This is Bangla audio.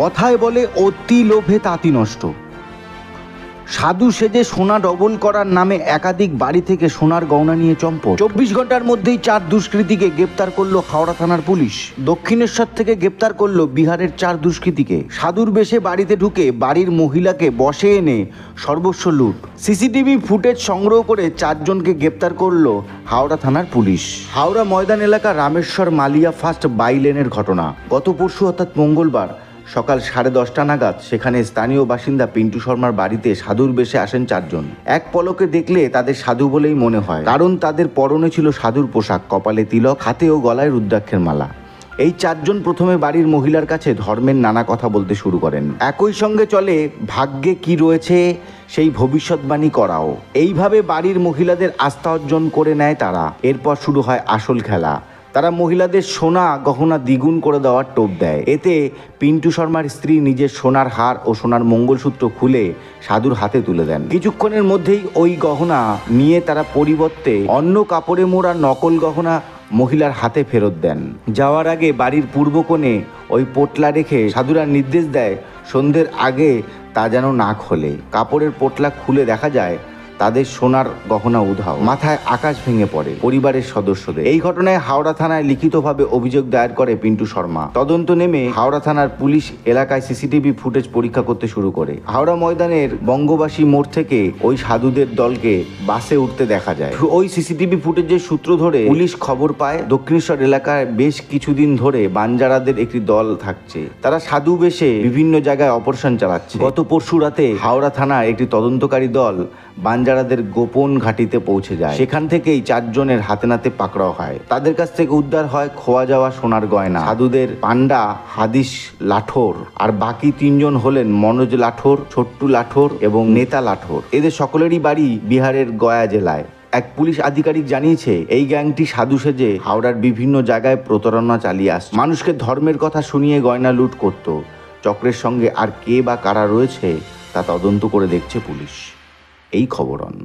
কথায় বলে অতি লোভে তাঁতি নষ্ট। সাধু সেজে সোনা ডবল করার নামে একাধিক বাড়ি থেকে সোনার গয়না নিয়ে চম্পট। 24 ঘন্টার মধ্যেই 4 দুষ্কৃতীকে গ্রেপ্তার করলো হাওড়া থানার পুলিশ। দক্ষিণেশ্বর থেকে গ্রেপ্তার করলো বিহারের 4 দুষ্কৃতীকে। সাধুর বেশে বাড়িতে ঢুকে বাড়ির মহিলাকে বশে এনে সর্বস্ব লুট। সিসিটিভি ফুটেজ সংগ্রহ করে 4 জনকে গ্রেপ্তার করলো হাওড়া থানার পুলিশ। হাওড়া ময়দান এলাকা রামেশ্বর মালিয়া ফার্স্ট বাইলেনের ঘটনা। গত পরশু অর্থাৎ মঙ্গলবার সকাল 10:30 নাগাদ সেখানে স্থানীয় বাসিন্দা পিন্টু শর্মার বাড়িতে সাধুর বেশে আসেন 4 জন। এক পলকে দেখলে তাদের সাধু বলেই মনে হয়, কারণ তাদের পরনে ছিল সাধুর পোশাক, কপালে তিলক, হাতে ও গলায় রুদ্রাক্ষের মালা। এই 4 জন প্রথমে বাড়ির মহিলার কাছে ধর্মের নানা কথা বলতে শুরু করেন। একই সঙ্গে চলে ভাগ্যে কি রয়েছে সেই ভবিষ্যৎবাণী করাও। এইভাবে বাড়ির মহিলাদের আস্থা অর্জন করে নেয় তারা। এরপর শুরু হয় আসল খেলা। তারা মহিলাদের সোনা গহনা দ্বিগুণ করে দেওয়ার টোপ দেয়। এতে পিন্টু শর্মার স্ত্রী নিজের সোনার হার ও সোনার মঙ্গলসূত্র খুলে সাধুর হাতে তুলে দেন। কিছুক্ষণের মধ্যেই ওই গহনা নিয়ে তারা পরিবর্তে অন্য কাপড়ে মোড়া নকল গহনা মহিলার হাতে ফেরত দেন। যাওয়ার আগে বাড়ির পূর্ব কোণে ওই পোটলা রেখে সাধুরা নির্দেশ দেয় সন্ধ্যের আগে তা যেন না খোলে। কাপড়ের পোটলা খুলে দেখা যায় তাদের সোনার গহনা উধাও। মাথায় আকাশ ভেঙে পড়ে পরিবারের সদস্যদের। এই ঘটনায় হাওড়া থানায় লিখিতভাবে অভিযোগ দায়ের করে পিন্টু শর্মা। তদন্ত নেমে হাওড়া থানার পুলিশ এলাকায় সিসিটিভি ফুটেজ পরীক্ষা করতে শুরু করে। হাওড়া ময়দানের বঙ্গবাসী মোড় থেকে ওই সাধুদের দলকে বাসে উঠতে দেখা যায়। ওই সিসিটিভি ফুটেজের সূত্র ধরে পুলিশ খবর পায় দক্ষিণেশ্বর এলাকায় বেশ কিছুদিন ধরে বানজারাদের একটি দল থাকছে। তারা সাধু বেশে বিভিন্ন জায়গায় অপারেশন চালাচ্ছে। গত পরশু রাতে হাওড়া থানার একটি তদন্তকারী দল বানজারাদের গোপন ঘাঁটিতে পৌঁছে যায়। সেখান থেকেই 4 জনের হাতে নাতে পাকড়াও হয়। তাদের কাছ থেকে উদ্ধার হয় খোয়া যাওয়া সোনার গয়না। সাধুদের পান্ডা হাদিস লাঠোর আর বাকি 3 জন হলেন মনোজ লাঠোর, ছোট্টু লাঠোর এবং নেতা লাঠোর। এদের সকলেরই বাড়ি বিহারের গয়া জেলায়। এক পুলিশ আধিকারিক জানিয়েছে এই গ্যাংটি সাধু সেজে হাওড়ার বিভিন্ন জায়গায় প্রতারণা চালিয়ে আসছে। মানুষকে ধর্মের কথা শুনিয়ে গয়না লুট করত। চক্রের সঙ্গে আর কে বা কারা রয়েছে তা তদন্ত করে দেখছে পুলিশ। এই খবর অন।